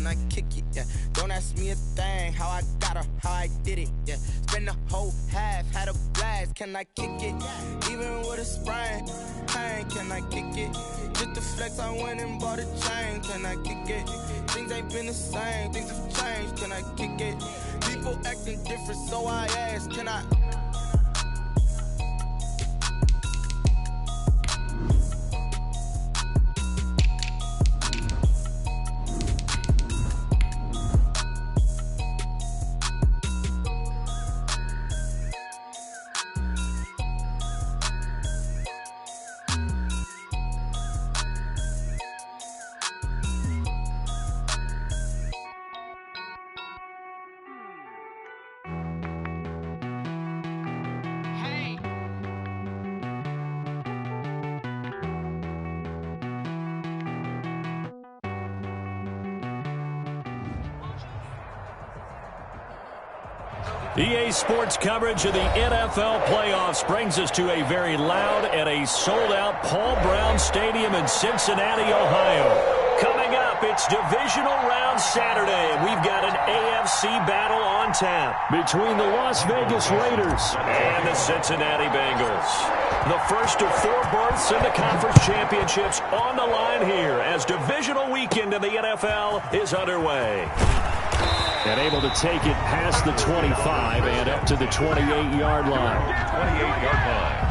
can I kick it? Yeah, don't ask me a thing, how I got her, how I did it. Yeah, spend the whole half, had a blast, can I kick it? Even with a sprain, pain, can I kick it? Just to flex, I went and bought a chain, can I kick it? Things ain't been the same, things have changed, can I kick it? People acting different, so I ask, can I? EA Sports coverage of the NFL playoffs brings us to a very loud and a sold-out Paul Brown Stadium in Cincinnati, Ohio. Coming up, it's Divisional Round Saturday, and we've got an AFC battle on tap between the Las Vegas Raiders and the Cincinnati Bengals. The first of 4 berths in the conference championships on the line here as divisional weekend in the NFL is underway. And able to take it past the 25 and up to the 28-yard line. 28-yard line.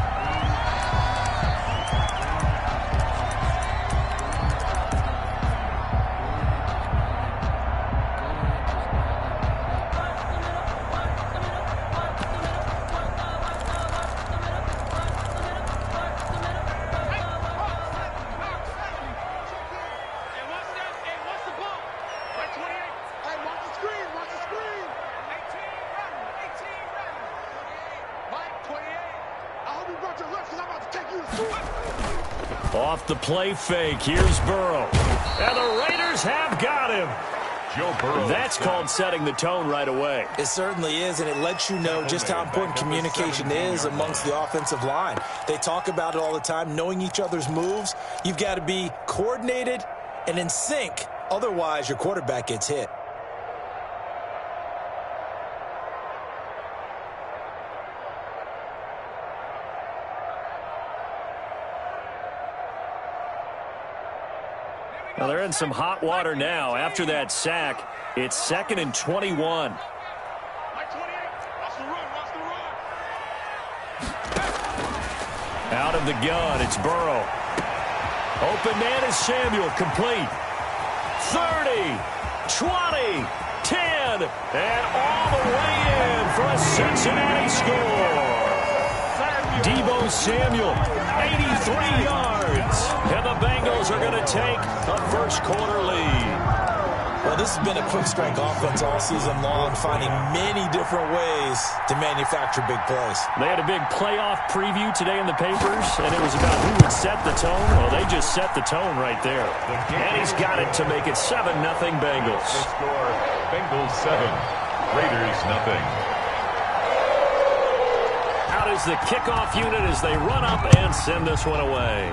Off the play fake, here's Burrow. And the Raiders have got him. Joe Burrow. That's called setting the tone right away. It certainly is, and it lets you know just how important communication is amongst the offensive line. They talk about it all the time, knowing each other's moves. You've got to be coordinated and in sync. Otherwise, your quarterback gets hit. Well, they're in some hot water now. After that sack, it's 2nd and 21. Out of the gun, it's Burrow. Open man is Samuel, complete. 30, 20, 10, and all the way in for a Cincinnati score. Deebo Samuel, 83 yards. And the Bengals are going to take a first-quarter lead. Well, this has been a quick strike offense all season long, finding many different ways to manufacture big plays. They had a big playoff preview today in the papers, and it was about who would set the tone. Well, they just set the tone right there. And he's got it to make it 7-0 Bengals. The score, Bengals 7, Raiders 0. Out is the kickoff unit as they run up and send this one away.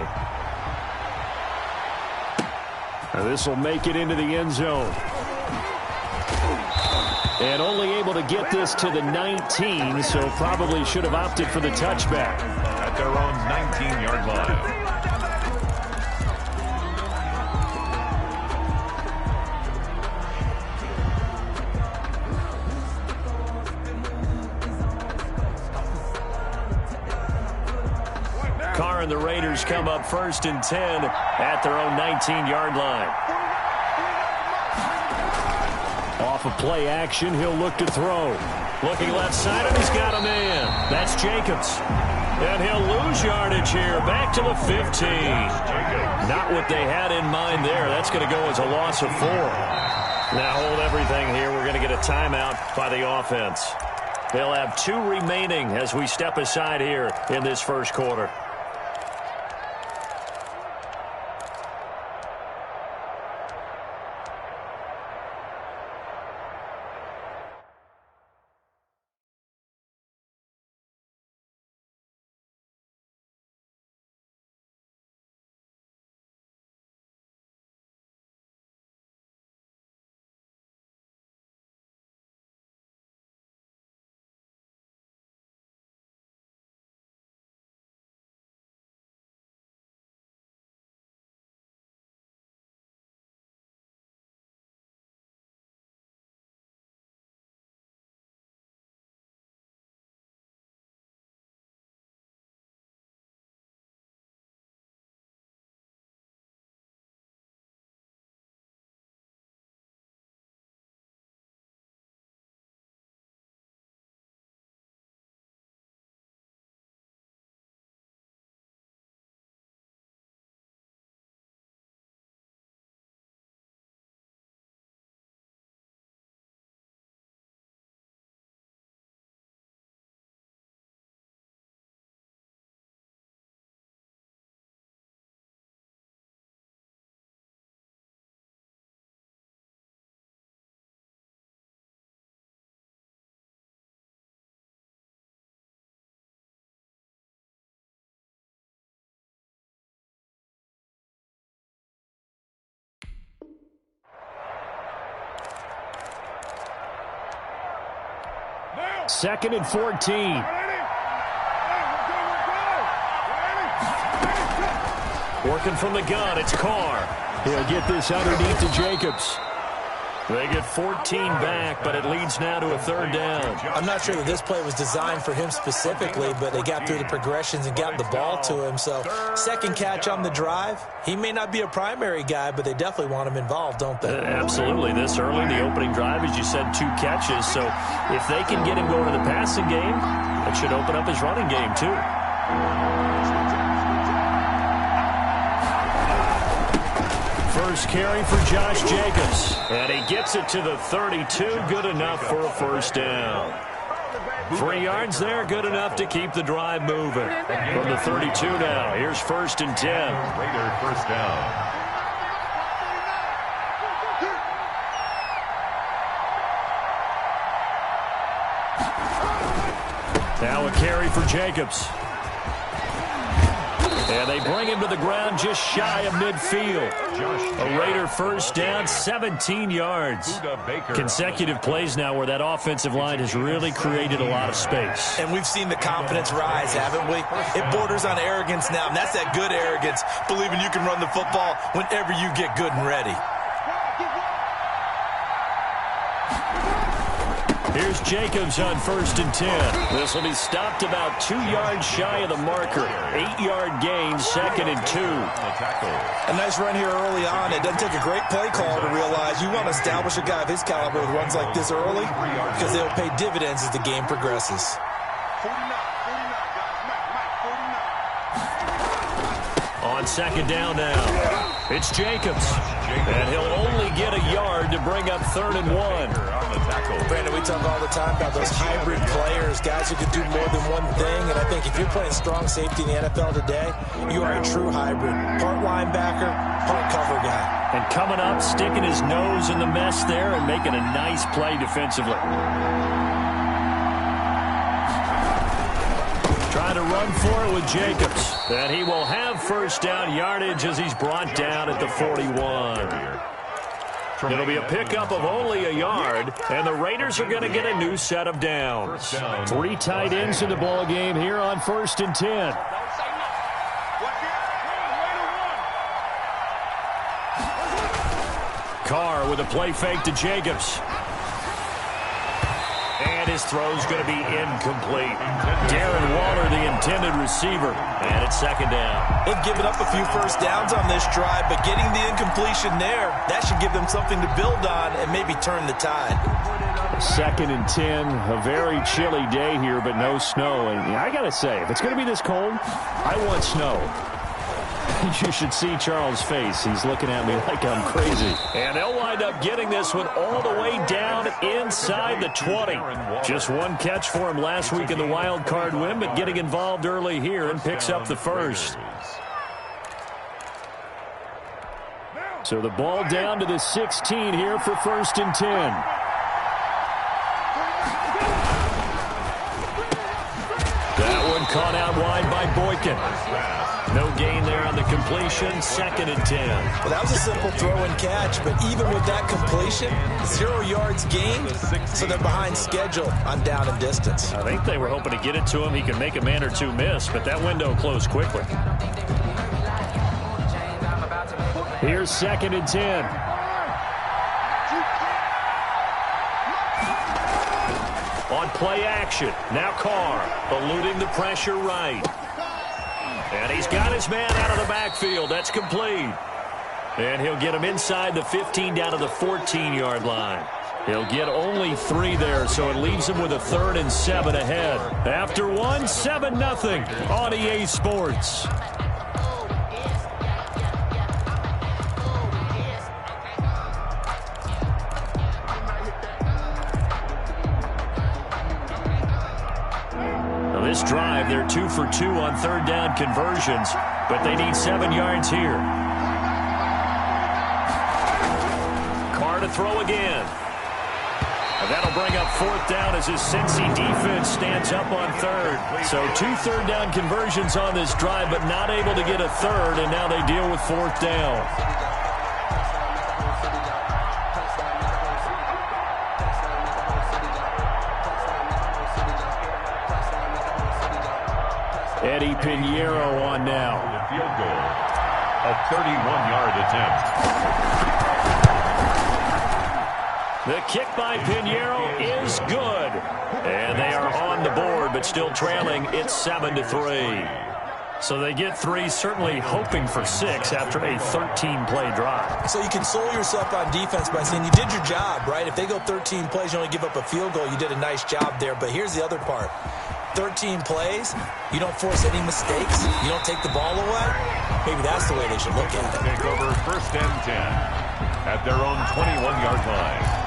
This will make it into the end zone. And only able to get this to the 19, so probably should have opted for the touchback. At their own 19-yard line. Carr and the Raiders come up 1st and 10 at their own 19-yard line. Off of play action, he'll look to throw. Looking left side, and he's got a man. That's Jacobs. And he'll lose yardage here, back to the 15. Not what they had in mind there. That's going to go as a loss of 4. Now hold everything here. We're going to get a timeout by the offense. They'll have 2 remaining as we step aside here in this first quarter. 2nd and 14. Working from the gun, it's Carr. He'll get this underneath to Jacobs. They get 14 back, but it leads now to a 3rd down. I'm not sure that this play was designed for him specifically, but they got through the progressions and got the ball to him. So, 2nd catch on the drive. He may not be a primary guy, but they definitely want him involved, don't they? Absolutely. This early, the opening drive, as you said, 2 catches. So, if they can get him going to the passing game, that should open up his running game, too. First carry for Josh Jacobs. And he gets it to the 32. Good enough for a 1st down. 3 yards there, good enough to keep the drive moving. From the 32 now, here's 1st and 10. Raider 1st down. Now a carry for Jacobs. And they bring him to the ground just shy of midfield. A Raider 1st down, 17 yards. Consecutive plays now where that offensive line has really created a lot of space. And we've seen the confidence rise, haven't we? It borders on arrogance now, and that's that good arrogance, believing you can run the football whenever you get good and ready. Here's Jacobs on 1st and 10. This will be stopped about 2 yards shy of the marker. 8-yard gain, 2nd and 2. A nice run here early on. It doesn't take a great play caller to realize you want to establish a guy of his caliber with runs like this early because they'll pay dividends as the game progresses. On 2nd down now, it's Jacobs. And he'll only get a yard to bring up 3rd and 1. Brandon, we talk all the time about those hybrid players, guys who can do more than one thing. And I think if you're playing strong safety in the NFL today, you are a true hybrid. Part linebacker, part cover guy. And coming up, sticking his nose in the mess there and making a nice play defensively. Trying to run for it with Jacobs. And he will have 1st down yardage as he's brought down at the 41. It'll be a pickup of only a yard, and the Raiders are going to get a new set of downs. 3 tight ends in the ball game here on 1st and 10. Carr with a play fake to Jacobs. And his throw's going to be incomplete. Darren Waller, the intended receiver. And it's 2nd down. They've given up a few 1st downs on this drive, but getting the incompletion there, that should give them something to build on and maybe turn the tide. 2nd and 10, a very chilly day here, but no snow. And I got to say, if it's going to be this cold, I want snow. You should see Charles' face. He's looking at me like I'm crazy. And they'll wind up getting this one all the way down inside the 20. Just 1 catch for him last week in the wild card win, but getting involved early here and picks up the 1st. So the ball down to the 16 here for 1st and 10. That one caught out wide by Boykin. No gain there on the completion, 2nd and 10. Well, that was a simple throw and catch, but even with that completion, 0 yards gained, so they're behind schedule on down and distance. I think they were hoping to get it to him. He could make a man or two miss, but that window closed quickly. Here's 2nd and 10. On play action, now Carr eluding the pressure right. And he's got his man out of the backfield. That's complete. And he'll get him inside the 15 down to the 14-yard line. He'll get only 3 there, so it leaves him with a 3rd and 7 ahead. After 1, 7-0 on EA Sports. This drive, they're 2 for 2 on 3rd down conversions, but they need 7 yards here. Carr to throw again. And that'll bring up 4th down as his Cincy defense stands up on 3rd. So 2 3rd down conversions on this drive, but not able to get a 3rd, and now they deal with 4th down. Eddy Piñeiro on now. The field goal. A 31-yard attempt. The kick by Piñeiro is good. And they are on the board, but still trailing. It's 7-3. So they get 3, certainly hoping for 6 after a 13-play drive. So you console yourself on defense by saying you did your job, right? If they go 13 plays, you only give up a field goal, you did a nice job there. But here's the other part. 13 plays, you don't force any mistakes, you don't take the ball away. Maybe that's the way they should look at it. Take over 1st and 10 at their own 21-yard line.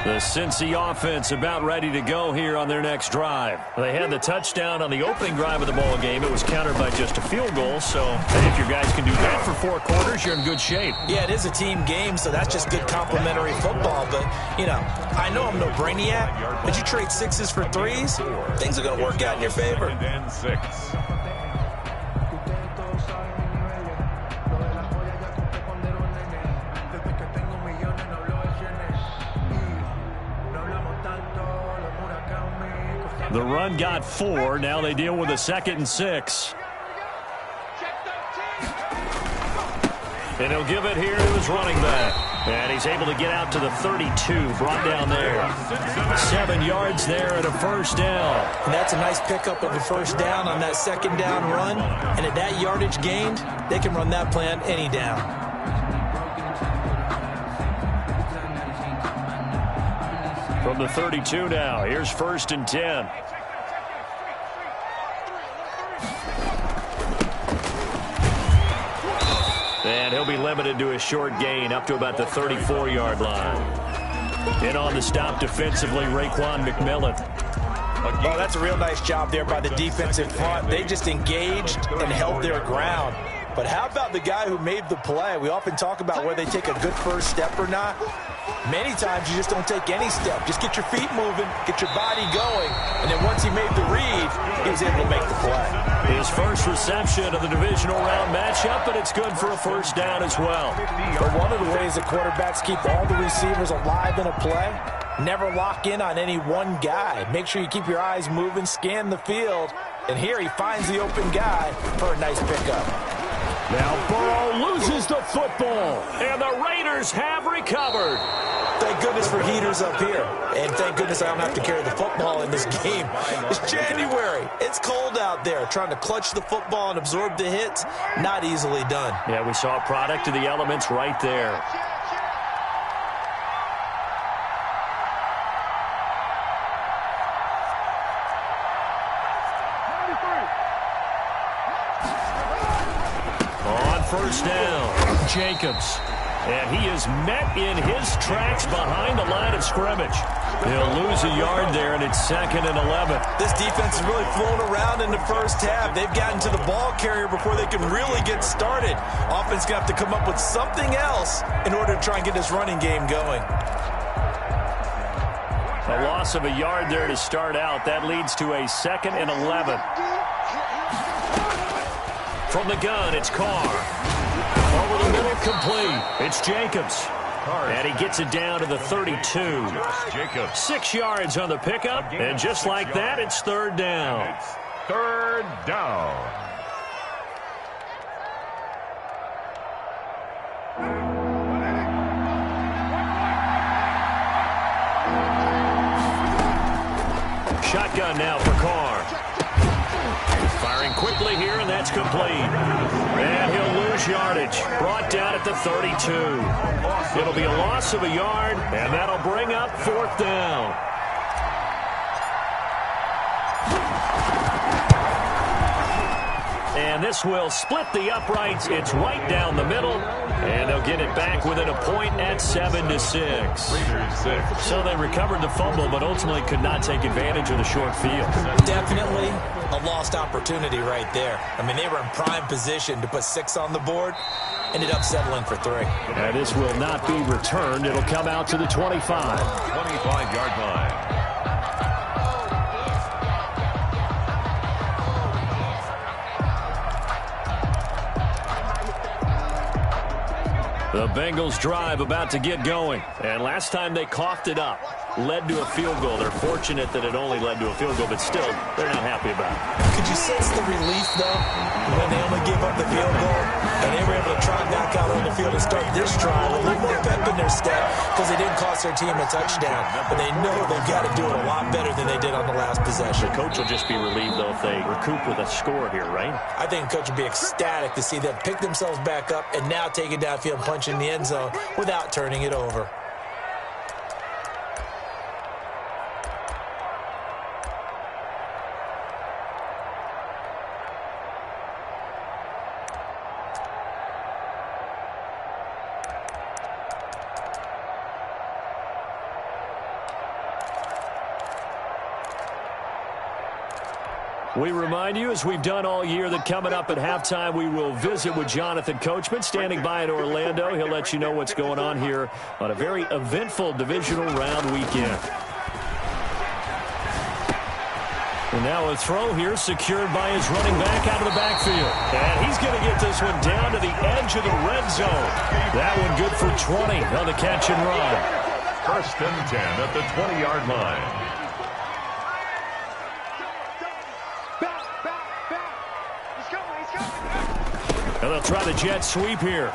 The Cincy offense about ready to go here on their next drive. They had the touchdown on the opening drive of the ball game. It was countered by just a field goal. So, hey, if your guys can do that for 4 quarters, you're in good shape. Yeah, it is a team game, so that's just good complimentary football. But, you know, I know I'm no brainiac, but you trade 6s for 3s, things are going to work out in your favor. 2nd and 6. The run got 4. Now they deal with a 2nd and 6. And he'll give it here to his running back. And he's able to get out to the 32, brought down there. 7 yards there and a 1st down. And that's a nice pickup of a 1st down on that 2nd down run. And at that yardage gained, they can run that plan any down. From the 32 now, here's 1st and 10. And he'll be limited to a short gain up to about the 34-yard line. And on the stop defensively, Raekwon McMillan. Oh, that's a real nice job there by the defensive front. They just engaged and held their ground. But how about the guy who made the play? We often talk about whether they take a good first step or not. Many times you just don't take any step. Just get your feet moving, get your body going, and then once he made the read, he was able to make the play. His first reception of the divisional round matchup, but it's good for a 1st down as well. But one of the ways that quarterbacks keep all the receivers alive in a play, never lock in on any one guy. Make sure you keep your eyes moving, scan the field, and here he finds the open guy for a nice pickup. Now Burrow loses the football, and the Raiders have recovered. Thank goodness for heaters up here. And thank goodness I don't have to carry the football in this game. It's January. It's cold out there. Trying to clutch the football and absorb the hits, not easily done. Yeah, we saw a product of the elements right there. On 1st down, Jacobs. And he is met in his tracks behind the line of scrimmage. He'll lose a yard there, and it's 2nd and 11. This defense has really flown around in the first half. They've gotten to the ball carrier before they can really get started. Offense going to have to come up with something else in order to try and get this running game going. A loss of a yard there to start out. That leads to a 2nd and 11. From the gun, it's Carr. Over the middle, complete. It's Jacobs. And he gets it down to the 32. Jacobs. 6 yards on the pickup, and just like that, it's 3rd down. It's 3rd down. Shotgun now for Carr. Firing quickly here, and that's complete. And he'll lose yardage. Brought down at the 32. It'll be a loss of a yard, and that'll bring up 4th down. And this will split the uprights. It's right down the middle, and they'll get it back within a point at 7-6. So they recovered the fumble, but ultimately could not take advantage of the short field. Definitely a lost opportunity right there. I mean, they were in prime position to put 6 on the board. Ended up settling for 3. And this will not be returned. It'll come out to the 25. 25-yard line. The Bengals drive about to get going. And last time they coughed it up, led to a field goal. They're fortunate that it only led to a field goal, but still, they're not happy about it. Could you sense the relief, though, when they only gave up the field goal and they were able to trot back out on the field and start this drive with a little more pep in their step because they didn't cost their team a touchdown. But they know they've got to do it a lot better than they did on the last possession. The coach will just be relieved, though, if they recoup with a score here, right? I think the coach will be ecstatic to see them pick themselves back up and now take it downfield and punch in the end zone without turning it over. We remind you, as we've done all year, that coming up at halftime, we will visit with Jonathan Coachman, standing by in Orlando. He'll let you know what's going on here on a very eventful divisional round weekend. And now a throw here secured by his running back out of the backfield. And he's going to get this one down to the edge of the red zone. That one good for 20 on the catch and run. 1st and 10 at the 20-yard line. And they'll try the jet sweep here.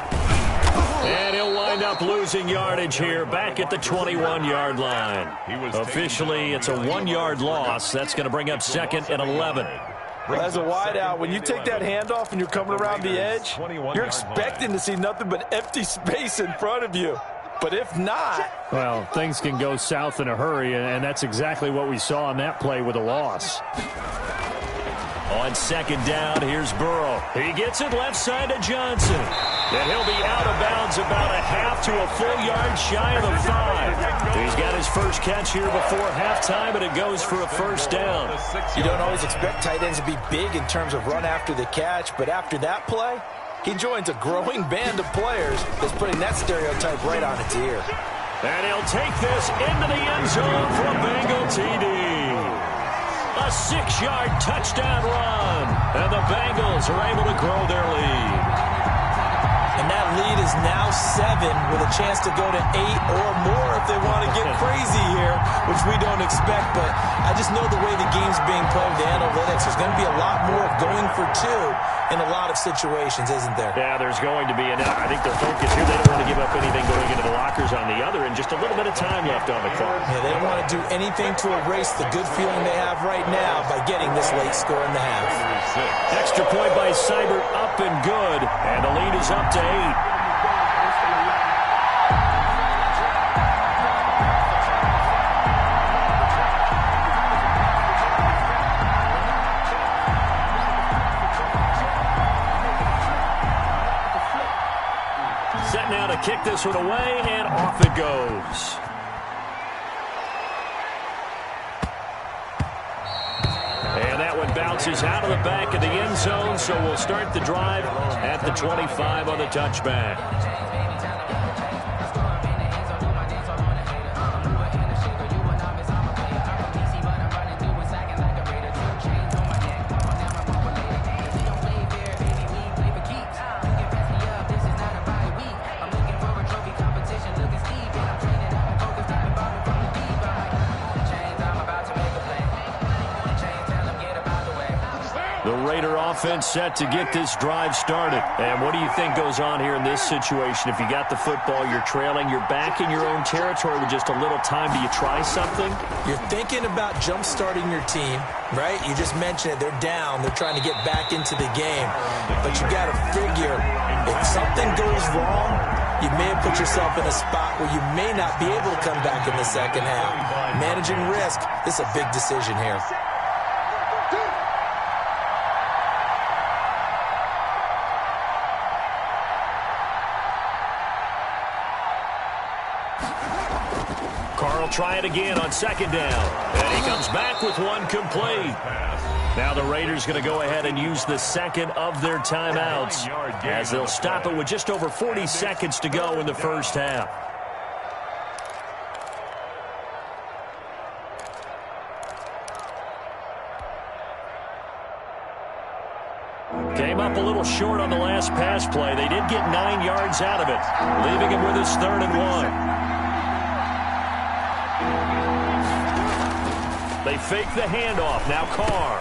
And he'll wind up losing yardage here back at the 21-yard line. Officially, it's a 1-yard loss. That's going to bring up 2nd and 11. As a wideout, when you take that handoff and you're coming around the edge, you're expecting to see nothing but empty space in front of you. But if not... Well, things can go south in a hurry, and that's exactly what we saw on that play with a loss. On 2nd down, here's Burrow. He gets it left side to Johnson. And he'll be out of bounds about a half to a full yard shy of the 5. He's got his first catch here before halftime, and it goes for a 1st down. You don't always expect tight ends to be big in terms of run after the catch, but after that play, he joins a growing band of players that's putting that stereotype right on its ear. And he'll take this into the end zone for a Bengal TD. A 6-yard touchdown run. And the Bengals are able to grow their lead. And that lead is now 7 with a chance to go to 8 or more if they want to get crazy here, which we don't expect. But I just know the way the game's being played with the analytics, there's going to be a lot more of going for 2 in a lot of situations, isn't there? Yeah, there's going to be. And I think their focus here, they don't want to give up anything going into the lockers on the other, and just a little bit of time left on the clock. Yeah, they don't want to do anything to erase the good feeling they have right now by getting this late score in the half. Extra point by Seibert, up and good, and the lead is up to 8. Set now to kick this one away, and off it goes. And that one bounces out of the back of the end zone, so we'll start the drive at the 25 on the touchback. Offense set to get this drive started. And what do you think goes on here in this situation? If you got the football, you're trailing, you're back in your own territory with just a little time. Do you try something? You're thinking about jump-starting your team, right? You just mentioned it. They're down. They're trying to get back into the game. But you got to figure, if something goes wrong, you may have put yourself in a spot where you may not be able to come back in the second half. Managing risk, this is a big decision here. Try it again on 2nd down. And he comes back with one complete. Now the Raiders going to go ahead and use the second of their timeouts as they'll stop it with just over 40 seconds to go in the first half. Came up a little short on the last pass play. They did get 9 yards out of it, leaving him with his 3rd and 1. They fake the handoff. Now Carr.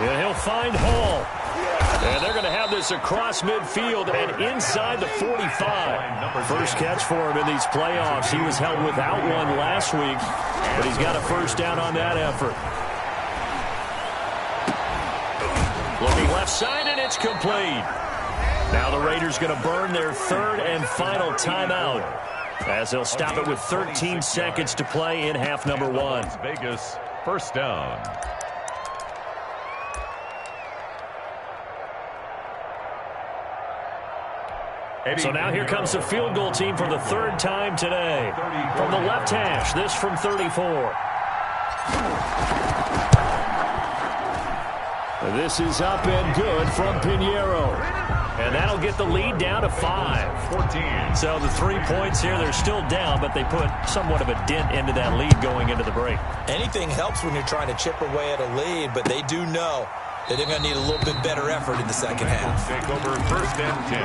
And he'll find Hall. And they're going to have this across midfield and inside the 45. First catch for him in these playoffs. He was held without one last week, but he's got a first down on that effort. Looking left side, and it's complete. Now the Raiders going to burn their 3rd and final timeout, as they'll stop it with 13 seconds to play in half number 1. Las Vegas, first down. So now here comes the field goal team for the 3rd time today. From the left hash, this from 34. This is up and good from Pinheiro. And that'll get the lead down to 5. 14. So the 3 points here, they're still down, but they put somewhat of a dent into that lead going into the break. Anything helps when you're trying to chip away at a lead, but they do know that they're going to need a little bit better effort in the second half. Take over 1st and 10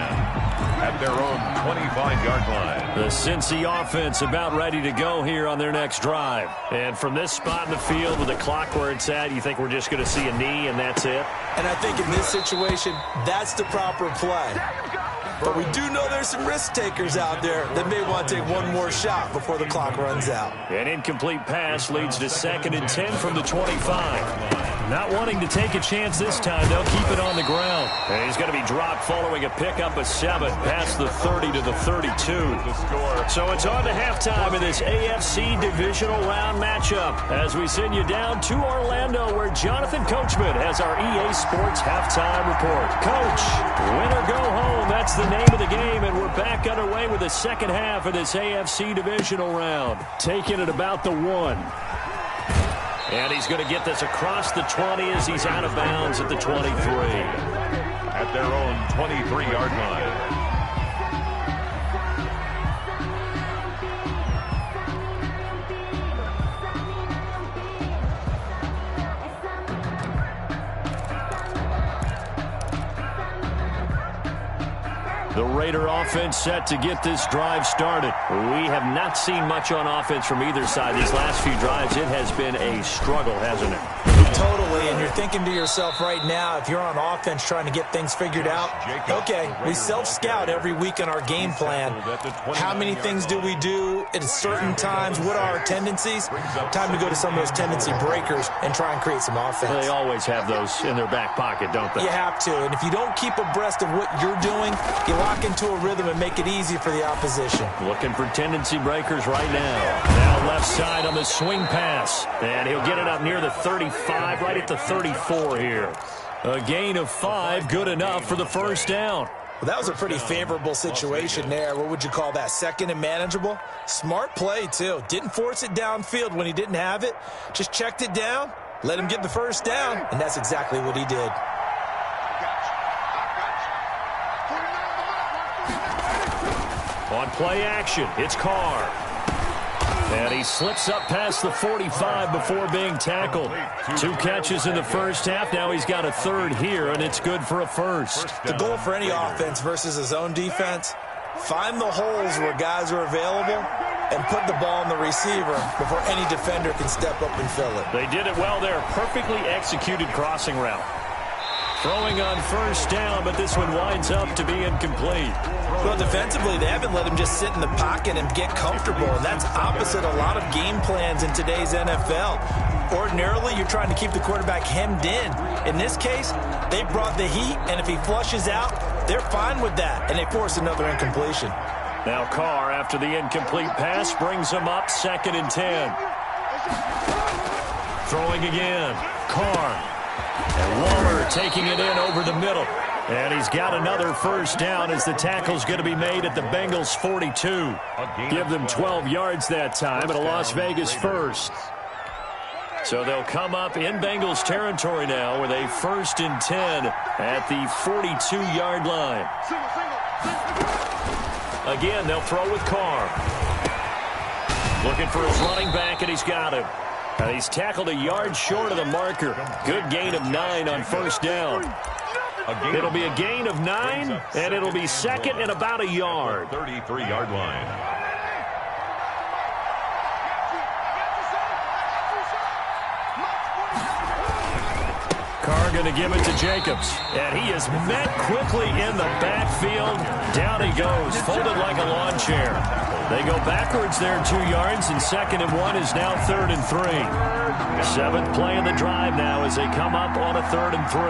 at their own 25-yard line. The Cincy offense about ready to go here on their next drive. And from this spot in the field with the clock where it's at, you think we're just going to see a knee and that's it? And I think in this situation, that's the proper play. But we do know there's some risk takers out there that may want to take one more shot before the clock runs out. An incomplete pass leads to 2nd and 10 from the 25. Not wanting to take a chance this time, they'll keep it on the ground. And he's going to be dropped following a pickup of 7 past the 30 to the 32. So it's on to halftime in this AFC divisional round matchup as we send you down to Orlando where Jonathan Coachman has our EA Sports halftime report. Coach, win or go home, that's the name of the game, and we're back underway with the second half of this AFC divisional round. Taking it about the 1. And he's going to get this across the 20 as he's out of bounds at the 23. At their own 23-yard line. The Raider offense set to get this drive started. We have not seen much on offense from either side. These last few drives, it has been a struggle, hasn't it? Totally, and you're thinking to yourself right now, if you're on offense trying to get things figured out, okay, we self-scout every week in our game plan. How many things do we do at certain times? What are our tendencies? Time to go to some of those tendency breakers and try and create some offense. They always have those in their back pocket, don't they? You have to, and if you don't keep abreast of what you're doing, you lock into a rhythm and make it easy for the opposition. Looking for tendency breakers right now. Now left side on the swing pass, and he'll get it up near the 35. Right at the 34 here. A gain of 5, good enough for the first down. Well, that was a pretty favorable situation there. What would you call that? 2nd and manageable? Smart play, too. Didn't force it downfield when he didn't have it. Just checked it down, let him get the first down, and that's exactly what he did. On play action, it's Carr. And he slips up past the 45 before being tackled. 2 catches in the first half. Now he's got a 3rd here, and it's good for a first. The goal for any offense versus his own defense, find the holes where guys are available and put the ball in the receiver before any defender can step up and fill it. They did it well there. Perfectly executed crossing route. Throwing on first down, but this one winds up to be incomplete. Well, defensively, they haven't let him just sit in the pocket and get comfortable, and that's opposite a lot of game plans in today's NFL. Ordinarily, you're trying to keep the quarterback hemmed in. In this case, they brought the heat, and if he flushes out, they're fine with that, and they force another incompletion. Now Carr, after the incomplete pass, brings him up 2nd and 10. Throwing again. Carr. And Waller taking it in over the middle. And he's got another first down as the tackle's going to be made at the Bengals 42. Give them 12 yards that time at a Las Vegas first. So they'll come up in Bengals territory now with a 1st and 10 at the 42-yard line. Again, they'll throw with Carr. Looking for his running back, and he's got him. He's tackled a yard short of the marker. Good gain of 9 on first down. It'll be a gain of 9, and it'll be second and about a yard. 33-yard line. Carr going to give it to Jacobs. And he is met quickly in the backfield. Down he goes, folded like a lawn chair. They go backwards there 2 yards, and 2nd and 1 is now 3rd and 3. 7th play of the drive now as they come up on a 3rd and 3.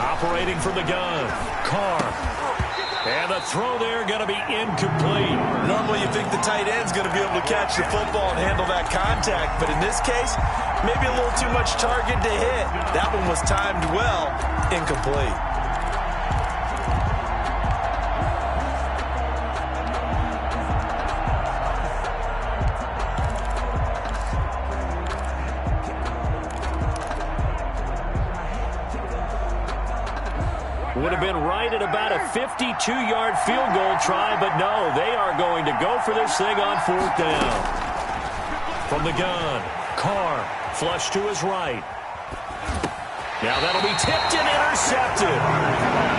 Operating from the gun, Carr. And the throw there going to be incomplete. Normally you think the tight end's going to be able to catch the football and handle that contact, but in this case, maybe a little too much target to hit. That one was timed well, incomplete. Would have been right at about a 52-yard field goal try, but no, they are going to go for this thing on 4th down. From the gun, Carr, flush to his right. Now that'll be tipped and intercepted.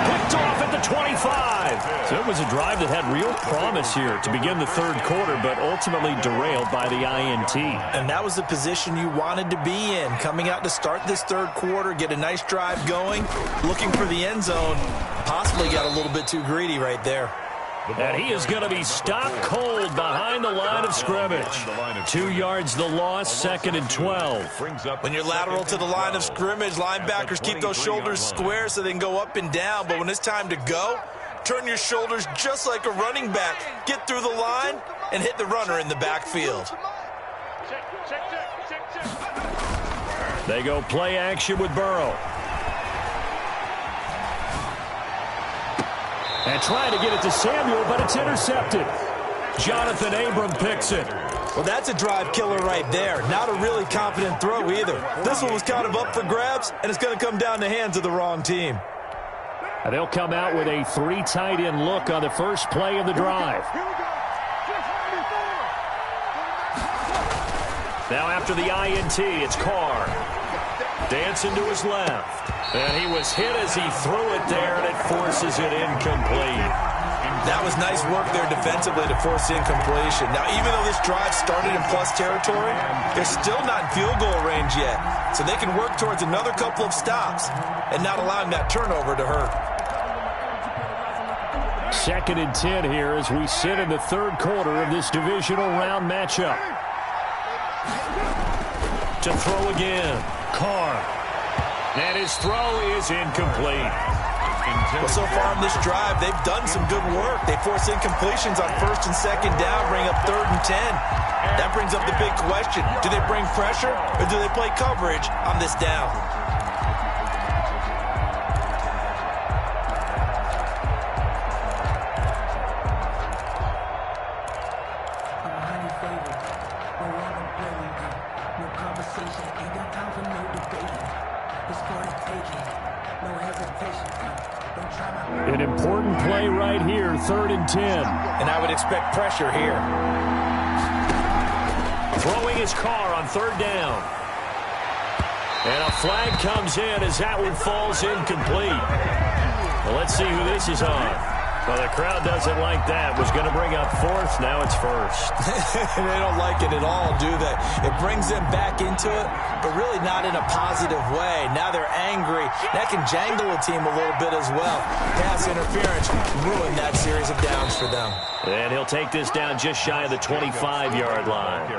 Picked off at the 25. So it was a drive that had real promise here to begin the 3rd quarter, but ultimately derailed by the INT. And that was the position you wanted to be in. Coming out to start this 3rd quarter, get a nice drive going, looking for the end zone. Possibly got a little bit too greedy right there. And he is going to be stopped cold behind the line of scrimmage. 2 yards the loss, 2nd and 12. When you're lateral to the line of scrimmage, linebackers keep those shoulders square so they can go up and down. But when it's time to go, turn your shoulders just like a running back. Get through the line and hit the runner in the backfield. They go play action with Burrow. And trying to get it to Samuel, but it's intercepted. Jonathan Abram picks it. Well, that's a drive killer right there. Not a really confident throw either. This one was kind of up for grabs, and it's going to come down the hands of the wrong team. And they'll come out with a 3 tight end look on the first play of the drive. Now after the INT, it's Carr. Dancing to his left. And he was hit as he threw it there, and it forces it incomplete. That was nice work there defensively to force incompletion. Now, even though this drive started in plus territory, they're still not in field goal range yet. So they can work towards another couple of stops and not allowing that turnover to hurt. 2nd and 10 here as we sit in the 3rd quarter of this divisional round matchup. To throw again, Carr. And his throw is incomplete. Well, so far in this drive, they've done some good work. They force incompletions on 1st and 2nd down, bring up 3rd and 10. That brings up the big question. Do they bring pressure or do they play coverage on this down? An important play right here, 3rd and 10. And I would expect pressure here. Throwing his Carr on 3rd down. And a flag comes in as that one falls incomplete. Well, let's see who this is on. Well, the crowd doesn't like that. Was going to bring up 4th. Now it's 1st. They don't like it at all, do they? It brings them back into it, but really not in a positive way. Now they're angry. That can jangle a team a little bit as well. Pass interference ruined that series of downs for them. And he'll take this down just shy of the 25-yard line.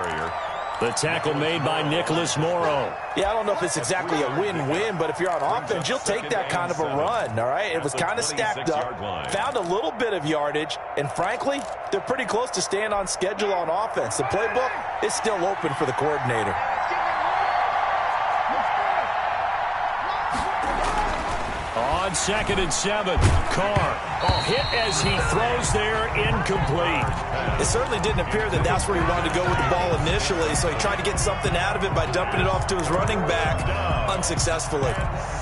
The tackle made by Nicholas Morrow. Yeah, I don't know if it's exactly a win-win, but if you're on offense, you'll take that kind of a run, all right? It was kind of stacked up, found a little bit of yardage, and frankly, they're pretty close to staying on schedule on offense. The playbook is still open for the coordinator. On 2nd and 7, Carr. Hit as he throws there, incomplete. It certainly didn't appear that that's where he wanted to go with the ball initially, so he tried to get something out of it by dumping it off to his running back unsuccessfully.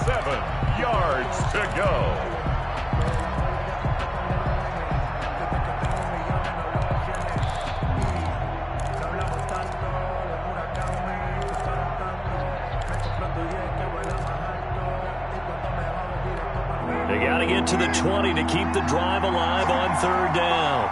7 yards to go. They got to get to the 20 to keep the drive alive on third down.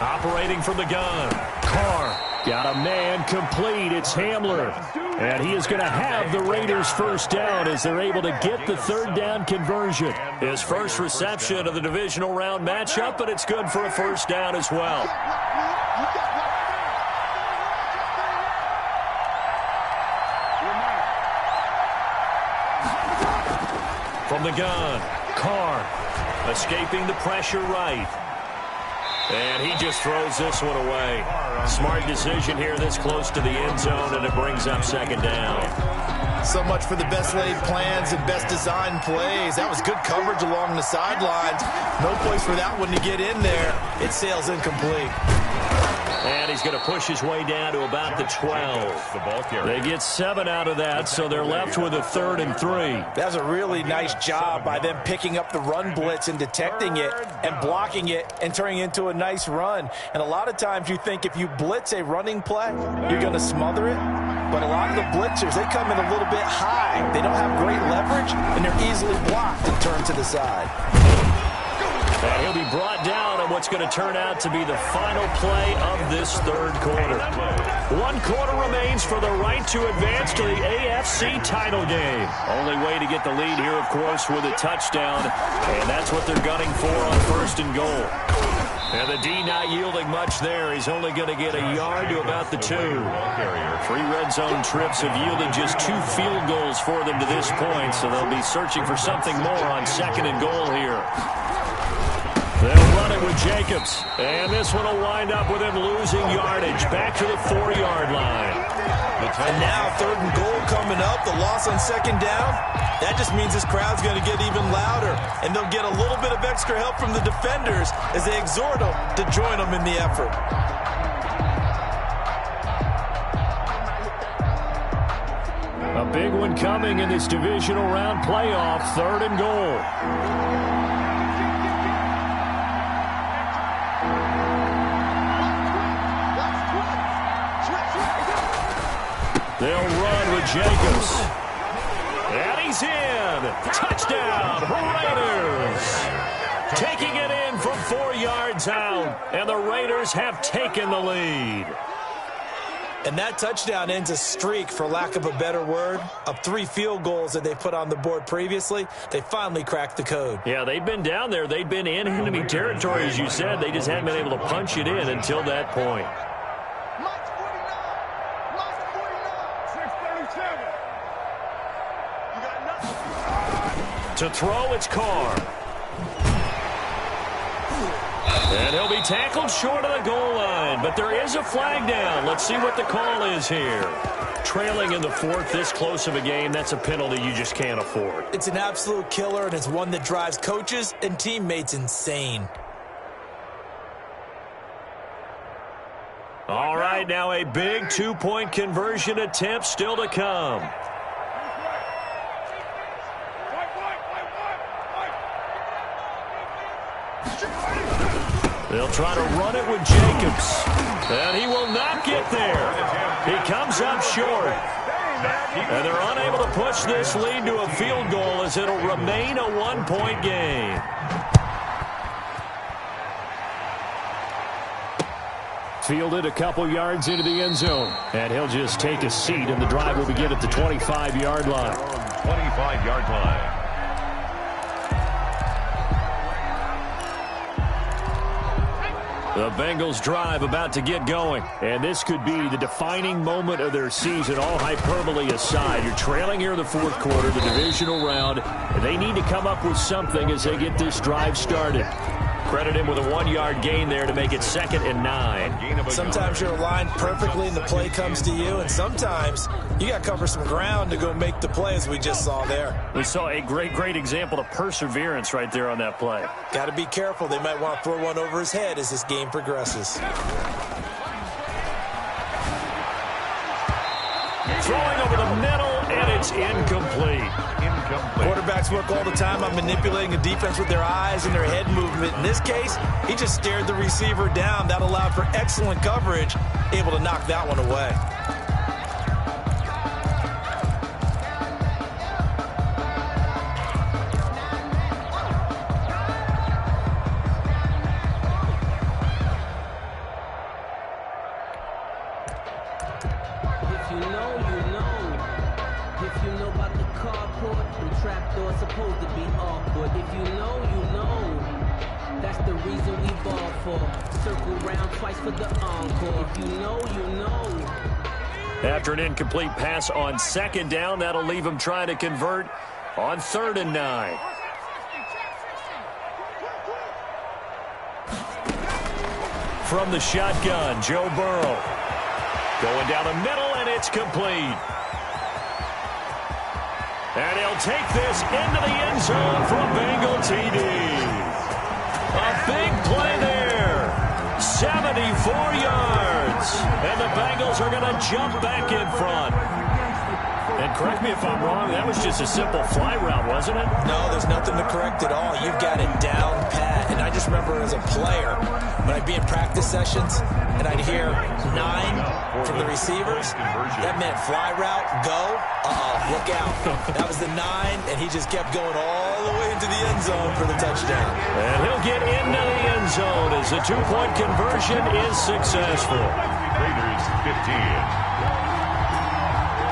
Operating from the gun. Carr got a man complete. It's Hamler. And he is going to have the Raiders first down as they're able to get the third down conversion. His first reception of the divisional round matchup, but it's good for a first down as well. From the gun, Carr escaping the pressure right. And he just throws this one away. Smart decision here this close to the end zone, and it brings up second down. So much for the best laid plans and best designed plays. That was good coverage along the sidelines. No place for that one to get in there. It sails incomplete. And he's going to push his way down to about the 12. They get 7 out of that, so they're left with a 3rd and 3. That's a really nice job by them picking up the run blitz and detecting it and blocking it and turning it into a nice run. And a lot of times you think if you blitz a running play, you're going to smother it. But a lot of the blitzers, they come in a little bit high. They don't have great leverage, and they're easily blocked and turned to the side. And he'll be brought down on what's going to turn out to be the final play of this third quarter. 1 quarter remains for the right to advance to the AFC title game. Only way to get the lead here, of course, with a touchdown. And that's what they're gunning for on 1st and goal. And the D not yielding much there. He's only going to get a yard to about the 2. 3 red zone trips have yielded just 2 field goals for them to this point. So they'll be searching for something more on 2nd and goal here. They'll run it with Jacobs. And this one will wind up with him losing yardage. Back to the 4-yard line. And now 3rd and goal coming up. The loss on 2nd down. That just means this crowd's going to get even louder. And they'll get a little bit of extra help from the defenders as they exhort them to join them in the effort. A big one coming in this divisional round playoff. 3rd and goal. They'll run with Jacobs. And he's in. Touchdown, Raiders. Taking it in from 4 yards out. And the Raiders have taken the lead. And that touchdown ends a streak, for lack of a better word, of 3 field goals that they put on the board previously. They finally cracked the code. Yeah, they've been down there. They've been in enemy territory, as you said. They just hadn't been able to punch it in until that point. To throw, it's Carr. And he'll be tackled short of the goal line, but there is a flag down. Let's see what the call is here. Trailing in the 4th, this close of a game, that's a penalty you just can't afford. It's an absolute killer, and it's one that drives coaches and teammates insane. All right, now a big 2-point conversion attempt still to come. They'll try to run it with Jacobs. And he will not get there. He comes up short. And they're unable to push this lead to a field goal as it'll remain a 1-point game. Fielded a couple yards into the end zone. And he'll just take a seat, and the drive will begin at the 25-yard line. 25-yard line. The Bengals drive about to get going. And this could be the defining moment of their season, all hyperbole aside. You're trailing here in the 4th quarter, the divisional round. And they need to come up with something as they get this drive started. Credit him with a 1-yard gain there to make it 2nd and 9. Sometimes you're aligned perfectly and the play comes to you, and sometimes you got to cover some ground to go make the play, as we just saw there. We saw a great example of perseverance right there on that play. Got to be careful. They might want to throw one over his head as this game progresses. Throwing over the middle, and it's incomplete. Quarterbacks work all the time on manipulating the defense with their eyes and their head movement. In this case, he just stared the receiver down. That allowed for excellent coverage, able to knock that one away. After an incomplete pass on second down, that'll leave him trying to convert on 3rd and 9. From the shotgun, Joe Burrow. Going down the middle, and it's complete. And he'll take this into the end zone for a Bengal TD. A big play there. 74 yards. And the Bengals are going to jump back in front. And correct me if I'm wrong, that was just a simple fly route, wasn't it? No, there's nothing to correct at all. You've got it down pat. And I just remember as a player, when I'd be in practice sessions and I'd hear 9 from the receivers, that meant fly route, go, look out. That was the 9, and he just kept going all the way into the end zone for the touchdown. And he'll get into the end zone as the 2-point conversion is successful. Raiders 15.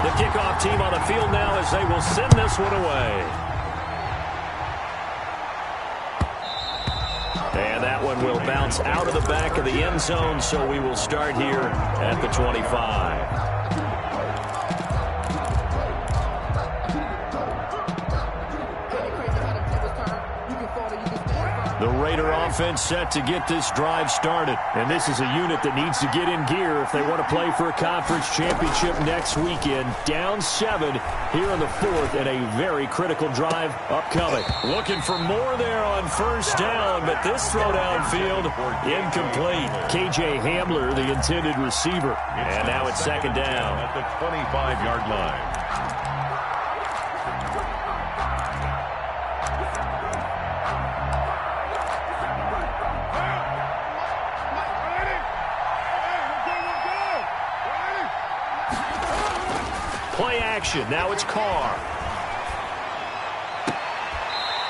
The kickoff team on the field now as they will send this one away. And that one will bounce out of the back of the end zone, so we will start here at the 25. The Raider offense set to get this drive started. And this is a unit that needs to get in gear if they want to play for a conference championship next weekend. Down 7 here in the 4th, and a very critical drive upcoming. Looking for more there on 1st down, but this throw downfield incomplete. KJ Hamler, the intended receiver. And now it's 2nd down. At the 25-yard line. Play action. Now it's Carr.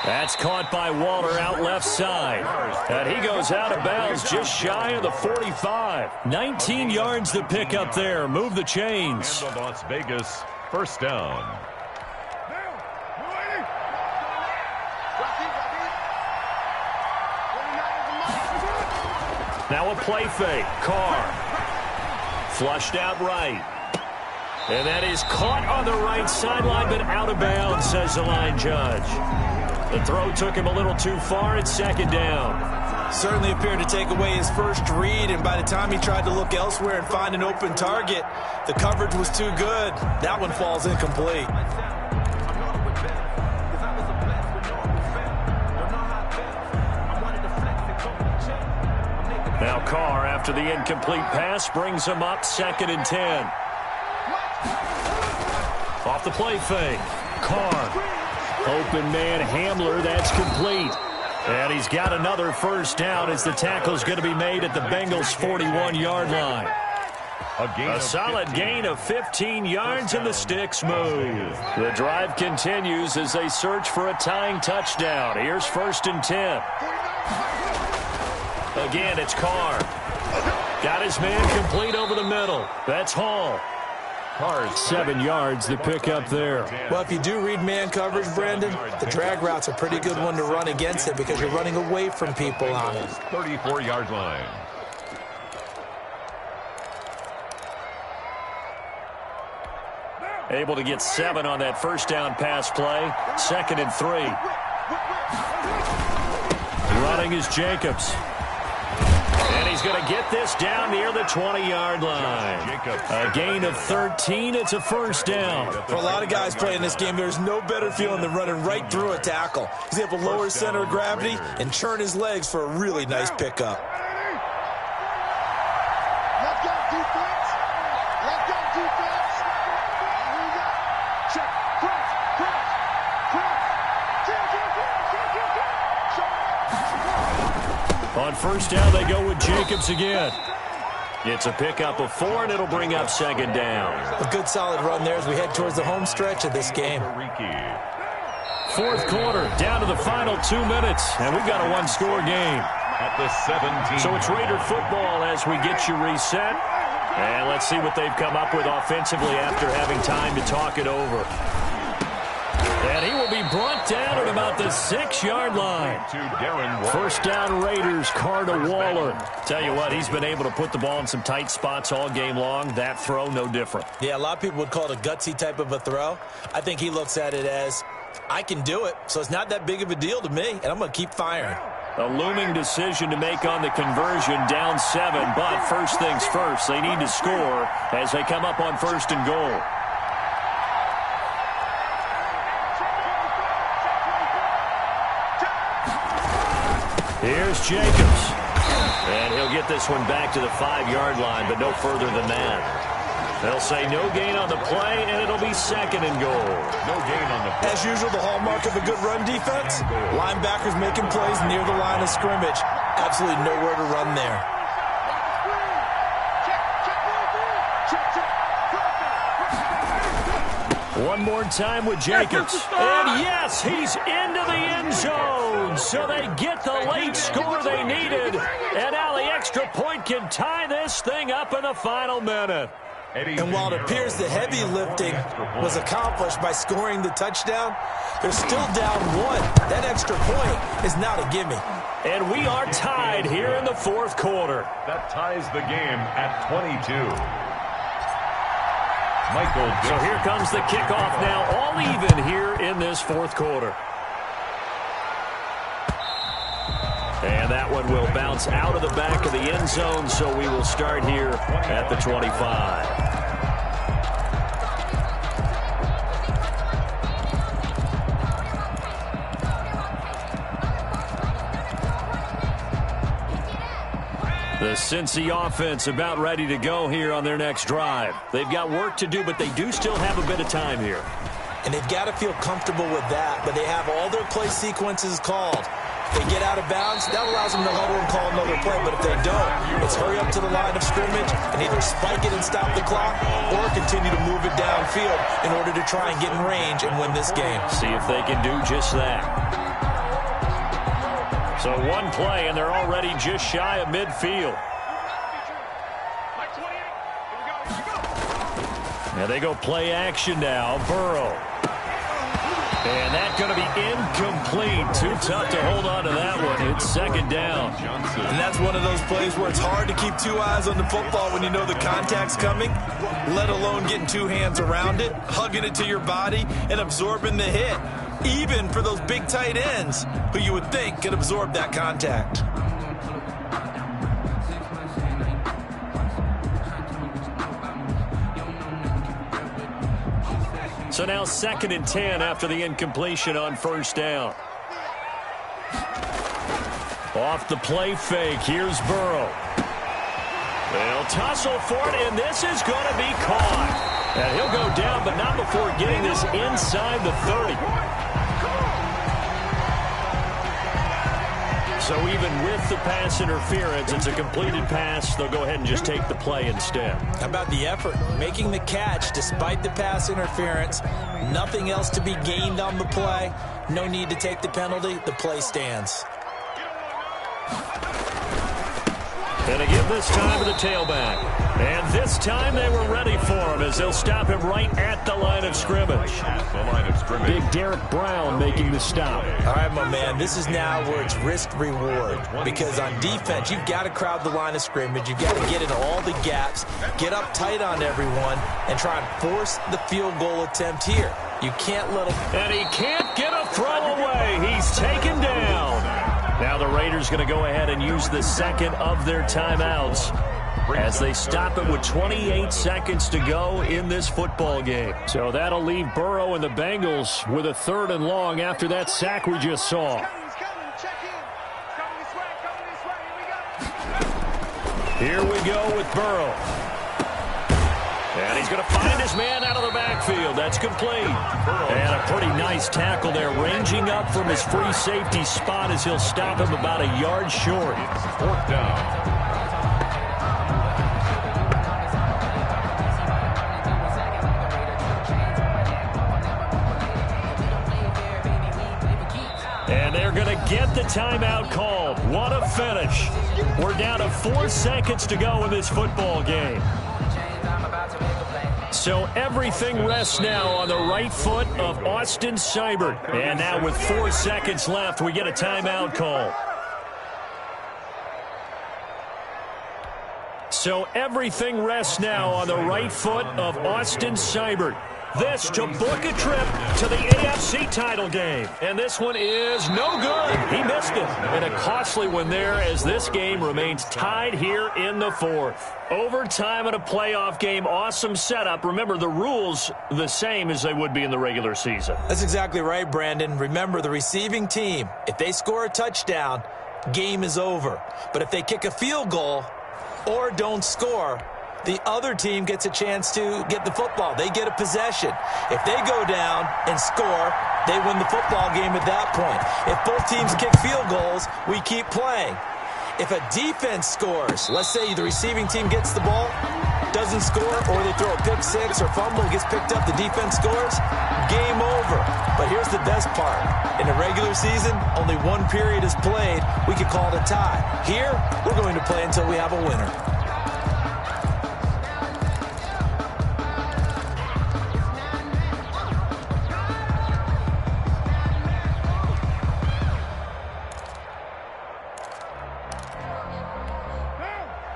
That's caught by Waller out left side. And he goes out of bounds just shy of the 45. 19 yards to pick up there. Move the chains. And the Las Vegas 1st down. Now a play fake. Carr. Flushed out right. And that is caught on the right sideline, but out of bounds, says the line judge. The throw took him a little too far. It's 2nd down. Certainly appeared to take away his first read, and by the time he tried to look elsewhere and find an open target, the coverage was too good. That one falls incomplete. Now Carr, after the incomplete pass, brings him up 2nd and 10. Off the play fake. Carr. Open man Hamler. That's complete. And he's got another 1st down as the tackle's going to be made at the Bengals' 41-yard line. A solid gain of 15 yards, and the sticks move. The drive continues as they search for a tying touchdown. Here's 1st and 10. Again, it's Carr. Got his man complete over the middle. That's Hall. 7 yards to pick up there. Well, if you do read man coverage, Brandon, the drag route's a pretty good one to run against it because you're running away from people on it. 34-yard line. Able to get 7 on that 1st down pass play. 2nd and 3. Running is Jacobs. And he's going to get this down near the 20-yard line. A gain of 13. It's a 1st down. For a lot of guys playing this game, there's no better feeling than running right through a tackle. He's able to lower his center of gravity and churn his legs for a really nice pickup. Let's go, defense. Let's go, defense. Here we go. Check. Press. On first down, they go with Jacobs again. It's a pickup of 4, and it'll bring up second down. A good solid run there as we head towards the home stretch of this game. Fourth quarter, down to the final 2 minutes, and we've got a one-score game. At the 17. So it's Raider football as we get you reset. And let's see what they've come up with offensively after having time to talk it over. And he will be brought down at about the 6-yard line. First down Raiders, Carr to Waller. Tell you what, he's been able to put the ball in some tight spots all game long. That throw, no different. Yeah, a lot of people would call it a gutsy type of a throw. I think he looks at it as, I can do it, so it's not that big of a deal to me, and I'm going to keep firing. A looming decision to make on the conversion, down 7, but first things first, they need to score as they come up on first and goal. Here's Jacobs. And he'll get this one back to the 5-yard line, but no further than that. They'll say no gain on the play, and it'll be second and goal. No gain on the play. As usual, the hallmark of a good run defense, linebackers making plays near the line of scrimmage. Absolutely nowhere to run there. One more time with Jacobs. And yes, he's into the end zone. So they get the late score they needed. And now the extra point can tie this thing up in the final minute. And while it appears the heavy lifting was accomplished by scoring the touchdown, they're still down 1. That extra point is not a gimme. And we are tied here in the fourth quarter. That ties the game at 22. Michael Dixon. So here comes the kickoff now, all even here in this fourth quarter. And that one will bounce out of the back of the end zone, so we will start here at the 25. The Cincy offense about ready to go here on their next drive. They've got work to do, but they do still have a bit of time here. And they've got to feel comfortable with that, but they have all their play sequences called. If they get out of bounds, that allows them to huddle and call another play. But if they don't, it's hurry up to the line of scrimmage and either spike it and stop the clock or continue to move it downfield in order to try and get in range and win this game. See if they can do just that. So one play, and they're already just shy of midfield. And they go play action now. Burrow. And that's going to be incomplete. Too tough to hold on to that one. It's second down. And that's one of those plays where it's hard to keep 2 eyes on the football when you know the contact's coming, let alone getting 2 hands around it, hugging it to your body, and absorbing the hit. Even for those big tight ends who you would think could absorb that contact. So now 2nd and 10 after the incompletion on first down. Off the play fake, here's Burrow. They'll tussle for it, and this is going to be caught. And he'll go down, but not before getting this inside the 30. So even with the pass interference, it's a completed pass. They'll go ahead and just take the play instead. How about the effort? Making the catch despite the pass interference. Nothing else to be gained on the play. No need to take the penalty. The play stands. And again this time to the tailback. And this time they were ready for him as they'll stop him right at the line of scrimmage. Big Derek Brown making the stop. All right, my man, this is now where it's risk-reward. Because on defense, you've got to crowd the line of scrimmage. You've got to get into all the gaps, get up tight on everyone, and try and force the field goal attempt here. You can't let him... And he can't get a throw away. He's taken down. Now the Raiders going to go ahead and use the second of their timeouts as they stop it with 28 seconds to go in this football game. So that'll leave Burrow and the Bengals with a 3rd and long after that sack we just saw. Here we go with Burrow. And he's going to find his man out of the backfield. That's complete. And a pretty nice tackle there, ranging up from his free safety spot as he'll stop him about a yard short. Fourth down. And they're going to get the timeout called. What a finish. We're down to 4 seconds to go in this football game. So everything rests now on the right foot of Austin Seibert. And now with 4 seconds left, we get a timeout call. So everything rests now on the right foot of Austin Seibert. This to book a trip to the AFC title game. And this one is no good. He missed it. And a costly one there as this game remains tied here in the fourth. Overtime in a playoff game. Awesome setup. Remember, the rules the same as they would be in the regular season. That's exactly right, Brandon. Remember, the receiving team, if they score a touchdown, game is over. But if they kick a field goal or don't score, the other team gets a chance to get the football. They get a possession. If they go down and score, they win the football game at that point. If both teams kick field goals, we keep playing. If a defense scores, let's say the receiving team gets the ball, doesn't score, or they throw a pick six or fumble, gets picked up, the defense scores, game over. But here's the best part. In a regular season, only one period is played. We could call it a tie. Here, we're going to play until we have a winner.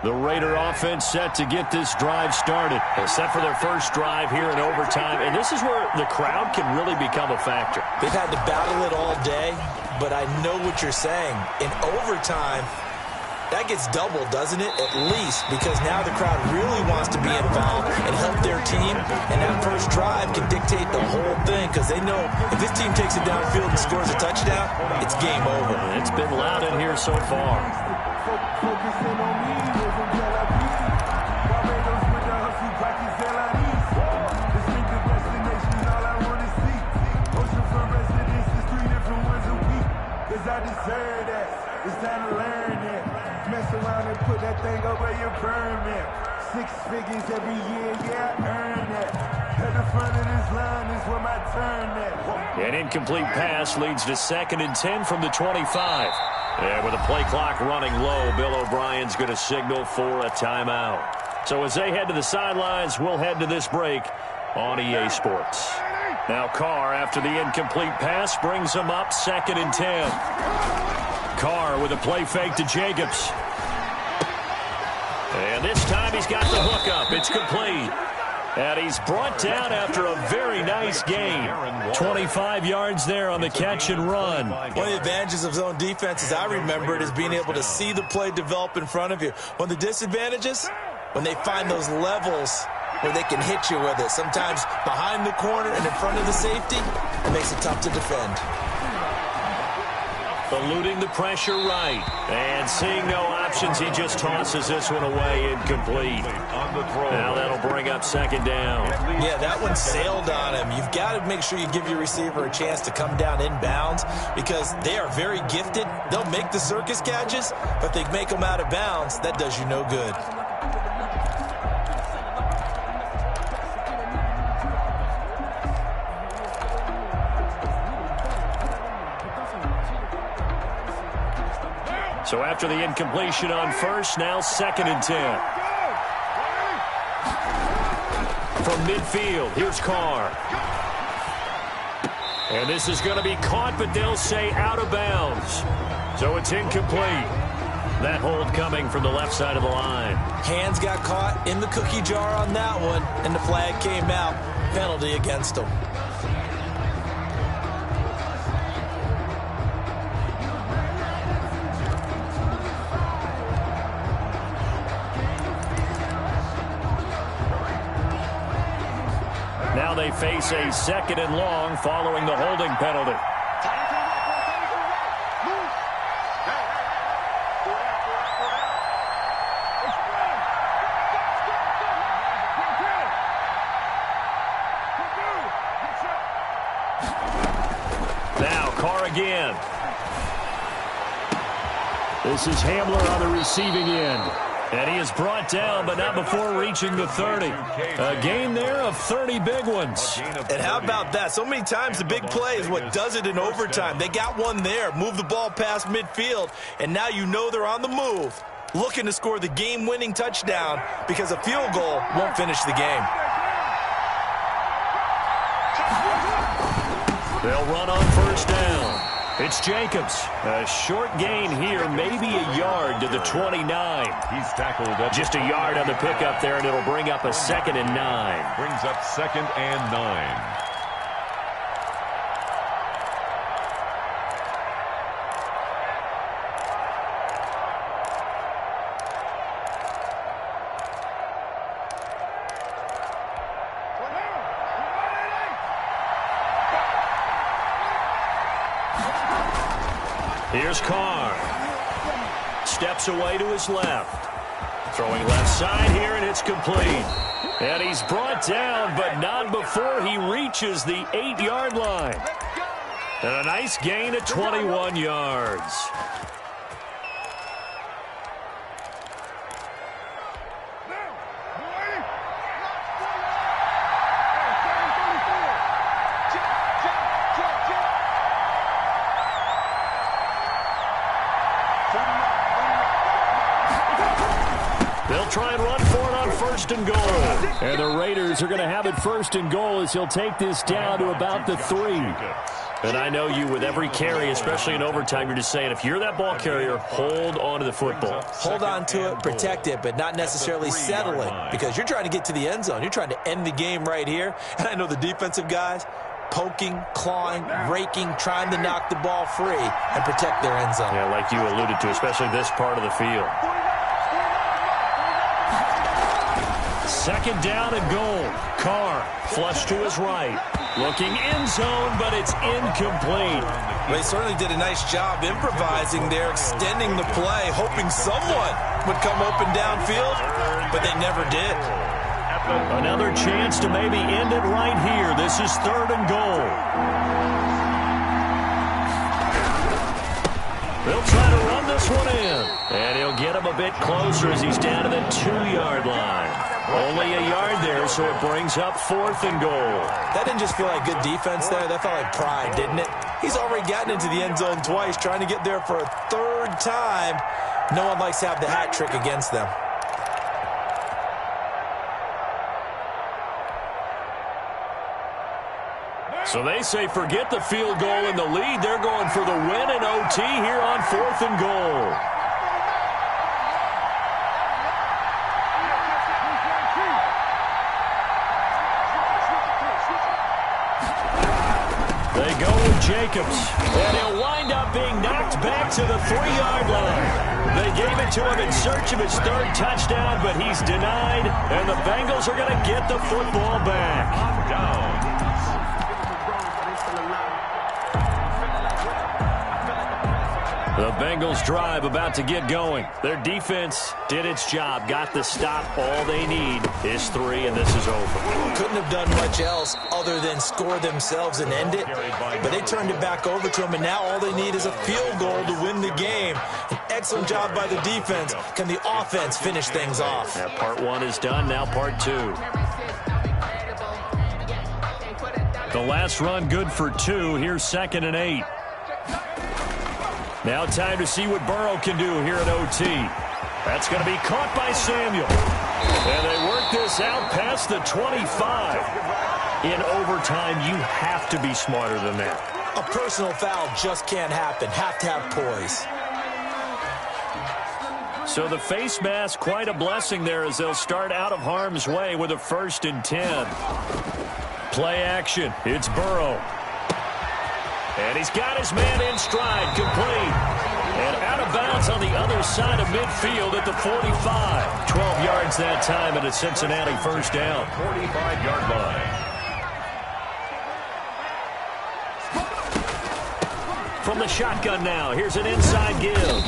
The Raider offense set to get this drive started. Set for their first drive here in overtime. And this is where the crowd can really become a factor. They've had to battle it all day, but I know what you're saying. In overtime, that gets doubled, doesn't it? At least, because now the crowd really wants to be involved and help their team. And that first drive can dictate the whole thing because they know if this team takes it downfield and scores a touchdown, it's game over. It's been loud in here so far. Focusing on me, wasn't Tel Aviv. Barbados with the hustle, practice Zelanis. Distinctive destination, all I want to see. Oceanfront residences, 3 different ones a week. Cause I deserve that, it's time to learn that. Mess around and put that thing over your permit. 6 figures every year, yeah, I earn that. At the front of this line is where my turn at. An incomplete pass leads to 2nd and 10 from the 25. And with the play clock running low, Bill O'Brien's going to signal for a timeout. So as they head to the sidelines, we'll head to this break on EA Sports. Now Carr, after the incomplete pass, brings him up 2nd and 10. Carr with a play fake to Jacobs. And this time he's got the hook up. It's complete. And he's brought down after a very nice gain. 25 yards there on the catch and run. One of the advantages of zone defense, as I remember it, is being able to see the play develop in front of you. One of the disadvantages, when they find those levels where they can hit you with it. Sometimes behind the corner and in front of the safety, it makes it tough to defend. Eluding the pressure right. And seeing no options, he just tosses this one away incomplete. Now that'll bring up 2nd down. Yeah, that one sailed on him. You've got to make sure you give your receiver a chance to come down inbounds because they are very gifted. They'll make the circus catches, but if they make them out of bounds, that does you no good. So after the incompletion on first, now 2nd and 10. From midfield, here's Carr. And this is going to be caught, but they'll say out of bounds. So it's incomplete. That hold coming from the left side of the line. Hands got caught in the cookie jar on that one, and the flag came out. Penalty against them. Now they face a 2nd and long following the holding penalty. This is Hamler on the receiving end. And he is brought down, but not before reaching the 30. A gain there of 30 big ones. And how about that? So many times the big play is what does it in overtime. They got one there, move the ball past midfield, and now you know they're on the move, looking to score the game-winning touchdown because a field goal won't finish the game. They'll run on first down. It's Jacobs. A short gain here, maybe a yard to the 29. He's tackled at just a yard on the pickup there, and it'll bring up a 2nd and 9. Brings up 2nd and 9. Here's Carr. Steps away to his left. Throwing left side here, and it's complete. And he's brought down, but not before he reaches the 8-yard line. And a nice gain of 21 yards. Try and run for it on 1st and goal. And the Raiders are going to have it 1st and goal as he'll take this down to about the 3. And I know you, with every carry, especially in overtime, you're just saying, if you're that ball carrier, hold on to the football. Hold on to it, protect it, but not necessarily settle it, because you're trying to get to the end zone. You're trying to end the game right here. And I know the defensive guys poking, clawing, raking, trying to knock the ball free and protect their end zone. Yeah, like you alluded to, especially this part of the field. 2nd down and goal. Carr flush to his right. Looking end zone, but it's incomplete. They certainly did a nice job improvising there, extending the play, hoping someone would come open downfield, but they never did. Another chance to maybe end it right here. This is 3rd and goal. They'll try to run this one in. And he'll get him a bit closer as he's down to the 2-yard line. Only a yard there, so it brings up 4th and goal. That didn't just feel like good defense there. That felt like pride, didn't it? He's already gotten into the end zone twice, trying to get there for a 3rd time. No one likes to have the hat trick against them. So they say forget the field goal in the lead. They're going for the win in OT here on 4th and goal. They go with Jacobs, and he'll wind up being knocked back to the 3-yard line. They gave it to him in search of his 3rd touchdown, but he's denied, and the Bengals are going to get the football back. Down. The Bengals drive about to get going. Their defense did its job, got the stop. All they need is 3, and this is over. Couldn't have done much else other than score themselves and end it, but they turned it back over to them, and now all they need is a field goal to win the game. An excellent job by the defense. Can the offense finish things off? Yeah, part 1 is done, now part 2. The last run good for 2. Here's 2nd and 8. Now time to see what Burrow can do here at OT. That's going to be caught by Samuel. And they work this out past the 25. In overtime, you have to be smarter than that. A personal foul just can't happen. Have to have poise. So the face mask, quite a blessing there as they'll start out of harm's way with a 1st and 10. Play action. It's Burrow. And he's got his man in stride, complete. And out of bounds on the other side of midfield at the 45. 12 yards that time at a Cincinnati 1st down. 45-yard line. From the shotgun now, here's an inside give.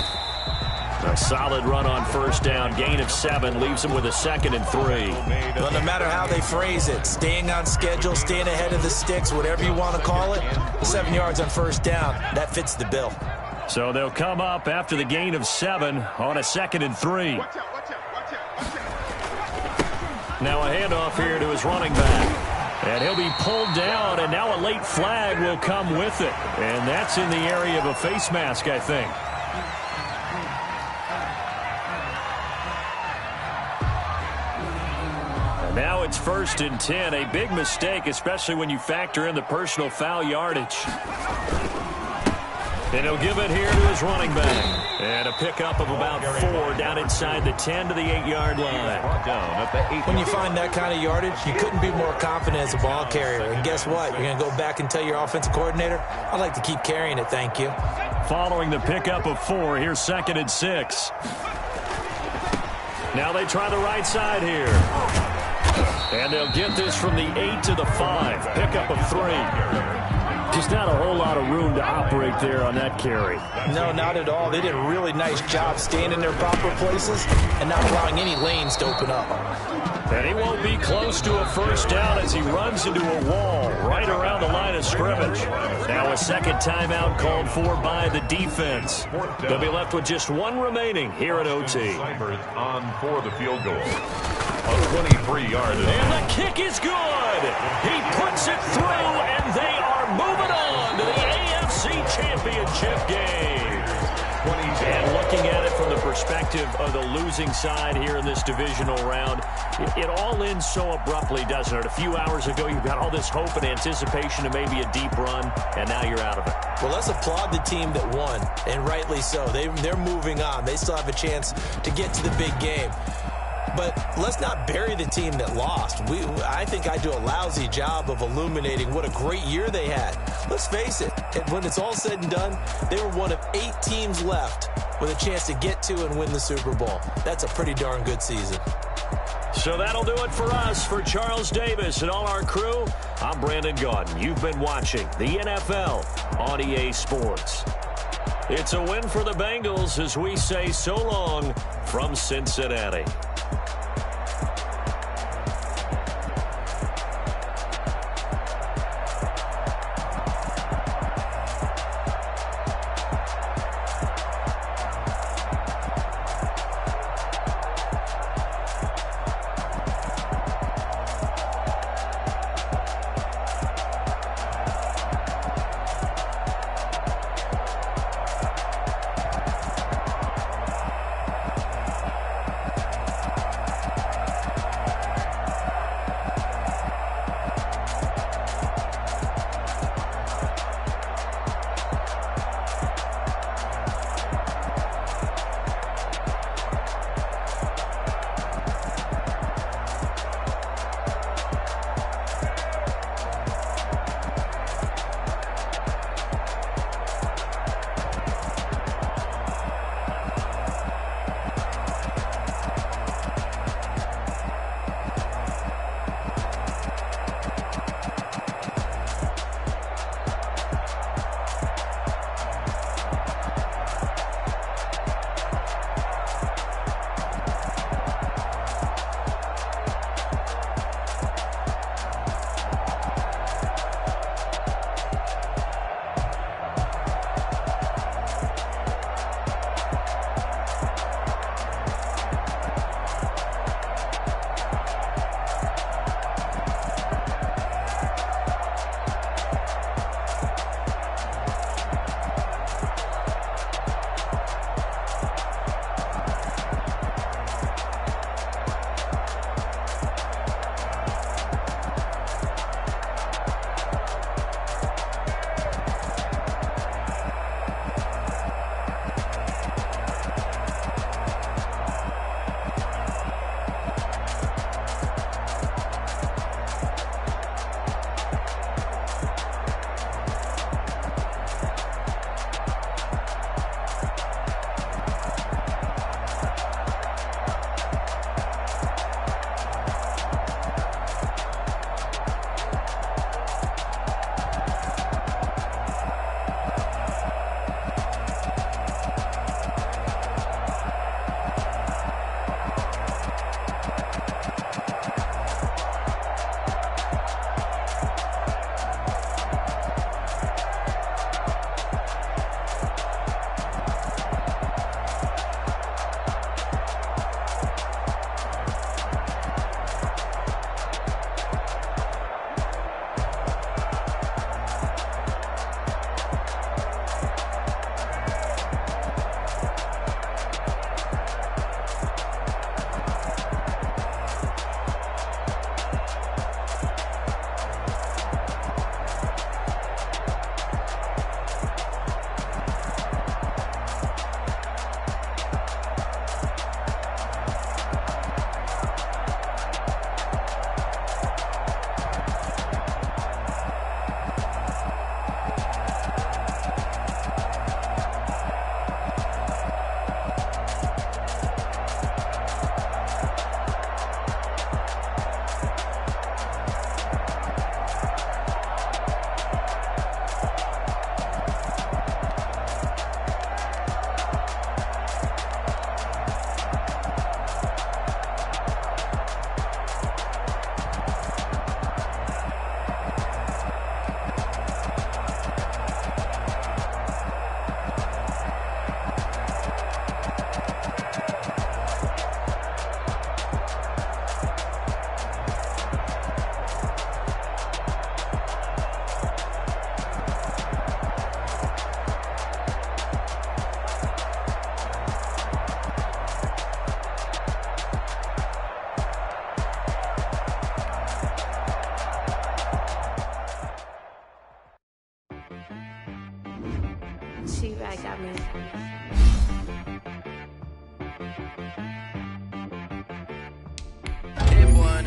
A solid run on 1st down. Gain of 7 leaves him with a 2nd and 3. Well, no matter how they phrase it, staying on schedule, staying ahead of the sticks, whatever you want to call it, 7 yards on 1st down, that fits the bill. So they'll come up after the gain of 7 on a 2nd and 3. Now a handoff here to his running back. And he'll be pulled down, and now a late flag will come with it. And that's in the area of a face mask, I think. And now it's 1st and 10. A big mistake, especially when you factor in the personal foul yardage. And he'll give it here to his running back. And a pickup of about 4 down inside the 10 to the 8-yard line. When you find that kind of yardage, you couldn't be more confident as a ball carrier. And guess what? You're going to go back and tell your offensive coordinator, I'd like to keep carrying it, thank you. Following the pickup of 4, here's 2nd and 6. Now they try the right side here. And they'll get this from the 8 to the 5. Pickup of 3. Just not a whole lot of room to operate there on that carry. No, not at all. They did a really nice job staying in their proper places and not allowing any lanes to open up. And he won't be close to a 1st down as he runs into a wall right around the line of scrimmage. Now a 2nd timeout called for by the defense. They'll be left with just 1 remaining here at OT. On for the field goal. A 23-yard. And the kick is good. He puts it through, and they are moving on to the AFC Championship game. And looking at it from the perspective of the losing side here in this divisional round, it all ends so abruptly, doesn't it? A few hours ago, you've got all this hope and anticipation of maybe a deep run, and now you're out of it. Well, let's applaud the team that won, and rightly so. They're moving on. They still have a chance to get to the big game. But let's not bury the team that lost. I think I do a lousy job of illuminating what a great year they had. Let's face it, when it's all said and done, they were one of 8 teams left with a chance to get to and win the Super Bowl. That's a pretty darn good season. So that'll do it for us. For Charles Davis and all our crew, I'm Brandon Gaudin. You've been watching the NFL on EA Sports. It's a win for the Bengals as we say so long from Cincinnati.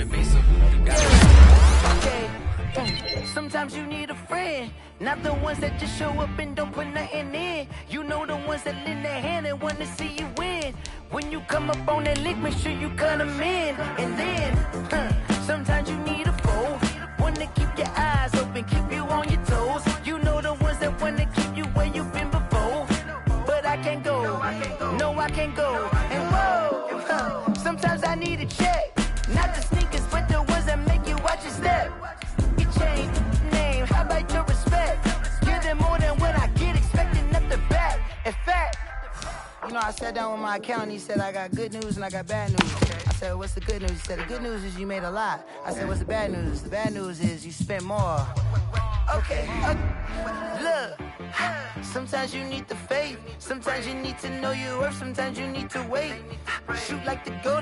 the bass up. Okay. Sometimes you need a friend, not the ones that just show up and don't put nothing in. You know the ones that lend their hand and want to see you win. When you come up on that lick, make sure you cut them in. And then, sometimes you need a foe, one to keep your eyes open, keep you on your toes. You know the ones that want to keep you where you've been before. But I can't go, no I can't go. And whoa, sometimes I need a check, not the sneakers, but the ones that make you watch your step. You change name, how about your respect? Give them more than what I get, expecting nothing back. In fact, you know, I sat down with my accountant, he said I got good news and I got bad news. I said, what's the good news? He said, the good news is you made a lot. I said, what's the bad news? The bad news is you spent more. Okay, look, sometimes you need the faith, sometimes you need to know your worth, sometimes you need to wait. Shoot like the gold.